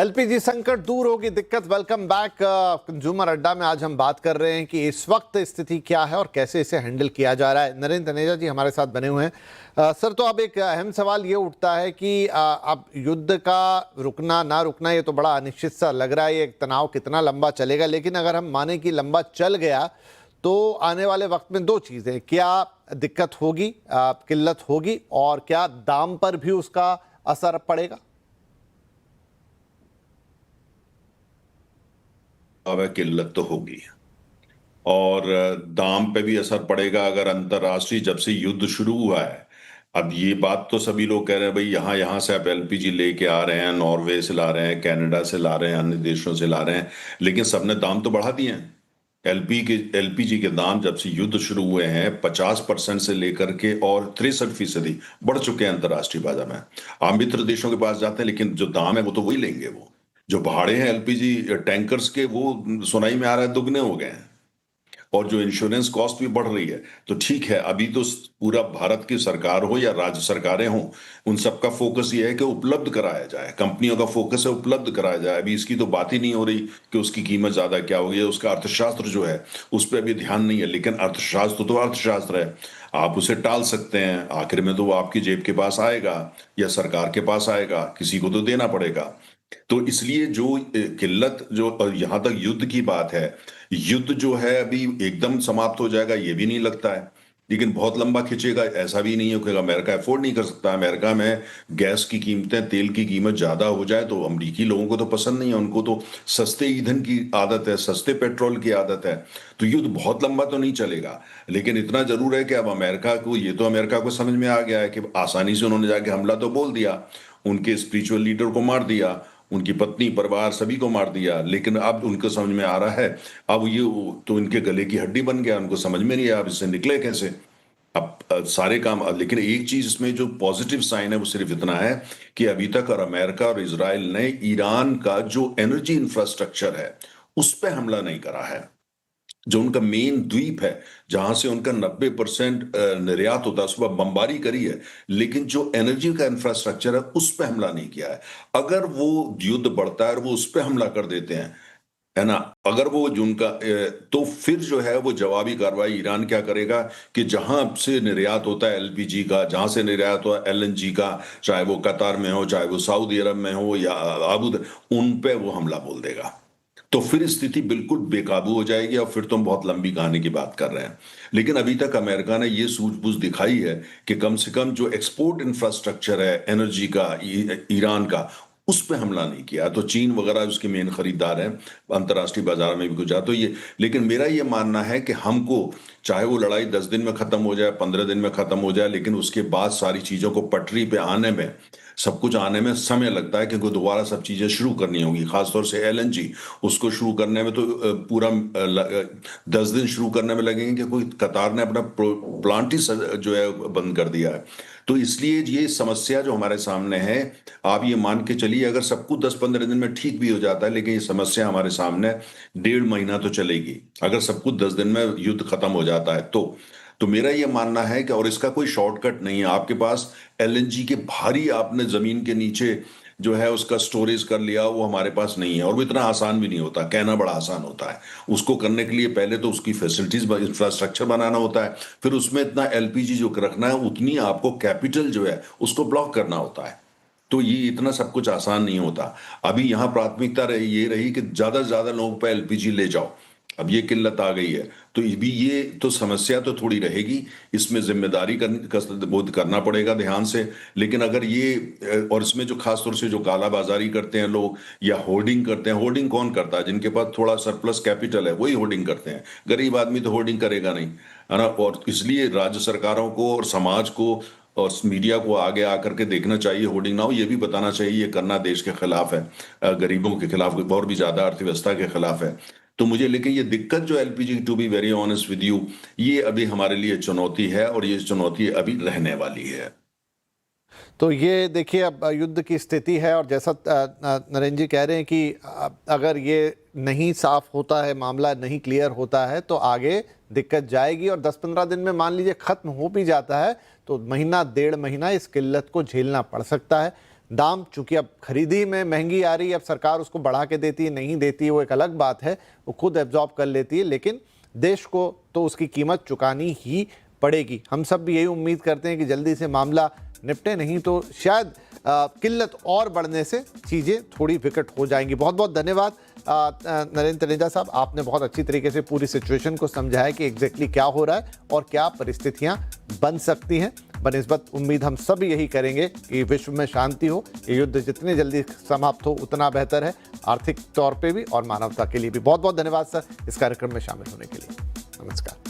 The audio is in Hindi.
एलपीजी संकट दूर होगी दिक्कत। वेलकम बैक कंज्यूमर अड्डा में आज हम बात कर रहे हैं कि इस वक्त स्थिति क्या है और कैसे इसे हैंडल किया जा रहा है। नरेंद्र तनेजा जी हमारे साथ बने हुए हैं। सर, तो अब एक अहम सवाल ये उठता है कि अब युद्ध का रुकना ना रुकना ये तो बड़ा अनिश्चित सा लग रहा है। ये तनाव कितना लंबा चलेगा, लेकिन अगर हम माने कि लंबा चल गया तो आने वाले वक्त में दो चीज़ें, क्या दिक्कत होगी, किल्लत होगी, और क्या दाम पर भी उसका असर पड़ेगा। अब किल्लत तो होगी और दाम पे भी असर पड़ेगा। अगर अंतर्राष्ट्रीय जब से युद्ध शुरू हुआ है, अब ये बात तो सभी लोग कह रहे हैं भाई यहाँ यहाँ से आप एलपीजी लेके आ रहे हैं, नॉर्वे से ला रहे हैं, कनाडा से ला रहे हैं, अन्य देशों से ला रहे हैं, लेकिन सबने दाम तो बढ़ा दिए हैं। एलपीजी के दाम जब से युद्ध शुरू हुए हैं 50% से लेकर के और 63% बढ़ चुके हैं अंतर्राष्ट्रीय बाजार में। आप मित्र देशों के पास जाते हैं, लेकिन जो दाम है वो तो वही लेंगे। वो जो भाड़े हैं एलपीजी टैंकर्स के, वो सुनाई में आ रहा है दुगने हो गए हैं। और जो इंश्योरेंस कॉस्ट भी बढ़ रही है। तो ठीक है, अभी तो पूरा भारत की सरकार हो या राज्य सरकारें हो, उन सबका फोकस ये है कि उपलब्ध कराया जाए। कंपनियों का फोकस है उपलब्ध कराया जाए। अभी इसकी तो बात ही नहीं हो रही कि उसकी कीमत ज्यादा क्या होगी। उसका अर्थशास्त्र जो है उस पर अभी ध्यान नहीं है, लेकिन अर्थशास्त्र तो अर्थशास्त्र है, आप उसे टाल सकते हैं। आखिर में तो वो आपकी जेब के पास आएगा या सरकार के पास आएगा, किसी को तो देना पड़ेगा। तो इसलिए जो किल्लत, जो यहां तक युद्ध की बात है, युद्ध जो है अभी एकदम समाप्त हो जाएगा ये भी नहीं लगता है, लेकिन बहुत लंबा खिंचेगा ऐसा भी नहीं है कि अमेरिका अफोर्ड नहीं कर सकता। अमेरिका में गैस की कीमतें, तेल की कीमत ज्यादा हो जाए तो अमरीकी लोगों को तो पसंद नहीं है। उनको तो सस्ते ईंधन की आदत है, सस्ते पेट्रोल की आदत है। तो युद्ध बहुत लंबा तो नहीं चलेगा, लेकिन इतना जरूर है कि अब अमेरिका को, ये तो अमेरिका को समझ में आ गया है कि आसानी से उन्होंने जाके हमला तो बोल दिया, उनके स्पिरिचुअल लीडर को मार दिया, उनकी पत्नी, परिवार, सभी को मार दिया, लेकिन अब उनको समझ में आ रहा है, अब ये तो इनके गले की हड्डी बन गया। उनको समझ में नहीं आया अब इससे निकले कैसे। अब सारे काम लेकिन एक चीज इसमें जो पॉजिटिव साइन है वो सिर्फ इतना है कि अभी तक और अमेरिका और इजराइल ने ईरान का जो एनर्जी इंफ्रास्ट्रक्चर है उस पर हमला नहीं करा है। जो उनका मेन द्वीप है जहां से उनका 90% निर्यात होता है, उस पर बमबारी करी है, लेकिन जो एनर्जी का इंफ्रास्ट्रक्चर है उस पर हमला नहीं किया है। अगर वो युद्ध बढ़ता है और वो उस पर हमला कर देते हैं, है ना, अगर वो जो उनका तो फिर जो है वो जवाबी कार्रवाई ईरान क्या करेगा कि जहां से निर्यात होता है एलपीजी का, जहां से निर्यात हुआ एलएनजी का, चाहे वो कतार में हो, चाहे वो सऊदी अरब में हो या अबू धाबी, उन पे वो हमला बोल देगा। तो फिर स्थिति बिल्कुल बेकाबू हो जाएगी और फिर तुम बहुत लंबी कहानी की बात कर रहे हैं। लेकिन अभी तक अमेरिका ने ये सूझबूझ दिखाई है कि कम से कम जो एक्सपोर्ट इंफ्रास्ट्रक्चर है एनर्जी का, ईरान का, उस पे हमला नहीं किया। तो चीन वगैरह उसके मेन खरीदार हैं, अंतर्राष्ट्रीय बाजार में भी कुछ जा तो ये, लेकिन मेरा ये मानना है कि हमको, चाहे वो लड़ाई 10 दिन में खत्म हो जाए, 15 दिन में खत्म हो जाए, लेकिन उसके बाद सारी चीजों को पटरी पे आने में, सब कुछ आने में समय लगता है, क्योंकि दोबारा सब चीजें शुरू करनी होगी। खासतौर से एलएनजी, उसको शुरू करने में तो पूरा 10 दिन शुरू करने में लगेंगे कि कोई कतार ने अपना प्लांट ही जो है बंद कर दिया है। तो इसलिए ये समस्या जो हमारे सामने है, आप ये मान के चलिए अगर सब कुछ 10-15 दिन में ठीक भी हो जाता है, लेकिन ये समस्या हमारे सामने 1.5 महीना तो चलेगी। अगर सब कुछ 10 दिन में युद्ध खत्म हो जाता है तो मेरा ये मानना है कि, और इसका कोई शॉर्टकट नहीं है, आपके पास एलएनजी के भारी, आपने जमीन के नीचे जो है उसका स्टोरेज कर लिया, वो हमारे पास नहीं है। और वो इतना आसान भी नहीं होता, कहना बड़ा आसान होता है। उसको करने के लिए पहले तो उसकी फैसिलिटीज, इंफ्रास्ट्रक्चर बनाना होता है, फिर उसमें इतना एलपीजी जो रखना है उतनी आपको कैपिटल जो है उसको ब्लॉक करना होता है। तो ये इतना सब कुछ आसान नहीं होता। अभी यहाँ प्राथमिकता ये रही कि ज्यादा से ज्यादा लोगों पर एलपीजी ले जाओ। अब ये किल्लत आ गई है तो ये तो समस्या तो थोड़ी रहेगी। इसमें जिम्मेदारी बोध करना पड़ेगा ध्यान से। लेकिन अगर ये, और इसमें जो खासतौर से जो कालाबाजारी करते हैं लोग या होर्डिंग करते हैं, होर्डिंग कौन करता है? जिनके पास थोड़ा सरप्लस कैपिटल है वही होर्डिंग करते हैं, गरीब आदमी तो होर्डिंग करेगा नहीं, है ना। और इसलिए राज्य सरकारों को और समाज को और मीडिया को आगे आकर के देखना चाहिए, होर्डिंग ना हो। ये भी बताना चाहिए ये करना देश के खिलाफ है, गरीबों के खिलाफ, और भी ज्यादा अर्थव्यवस्था के खिलाफ है। तो मुझे, लेकिन ये दिक्कत जो LPG, to be very honest with you, ये अभी हमारे लिए चुनौती है और ये चुनौती अभी रहने वाली है। तो ये देखिए, अब युद्ध की स्थिति है और जैसा नरेंद्र जी कह रहे हैं कि अगर ये नहीं साफ होता है, मामला नहीं क्लियर होता है, तो आगे दिक्कत जाएगी। और 10-15 दिन में मान लीजिए खत्म हो भी जाता है तो महीना 1.5 महीना इस किल्लत को झेलना पड़ सकता है। दाम चूंकि अब खरीदी में महंगी आ रही है, अब सरकार उसको बढ़ा के देती है नहीं देती है वो एक अलग बात है, वो खुद एब्जॉर्ब कर लेती है, लेकिन देश को तो उसकी कीमत चुकानी ही पड़ेगी। हम सब भी यही उम्मीद करते हैं कि जल्दी से मामला निपटे, नहीं तो शायद किल्लत और बढ़ने से चीज़ें थोड़ी विकट हो जाएंगी। बहुत बहुत धन्यवाद नरेंद्र तनेजा साहब, आपने बहुत अच्छी तरीके से पूरी सिचुएशन को समझाया कि एग्जैक्टली क्या हो रहा है और क्या परिस्थितियां बन सकती हैं। बनिस्बत उम्मीद हम सब यही करेंगे कि विश्व में शांति हो, ये युद्ध जितने जल्दी समाप्त हो उतना बेहतर है, आर्थिक तौर पे भी और मानवता के लिए भी। बहुत बहुत धन्यवाद सर इस कार्यक्रम में शामिल होने के लिए। नमस्कार।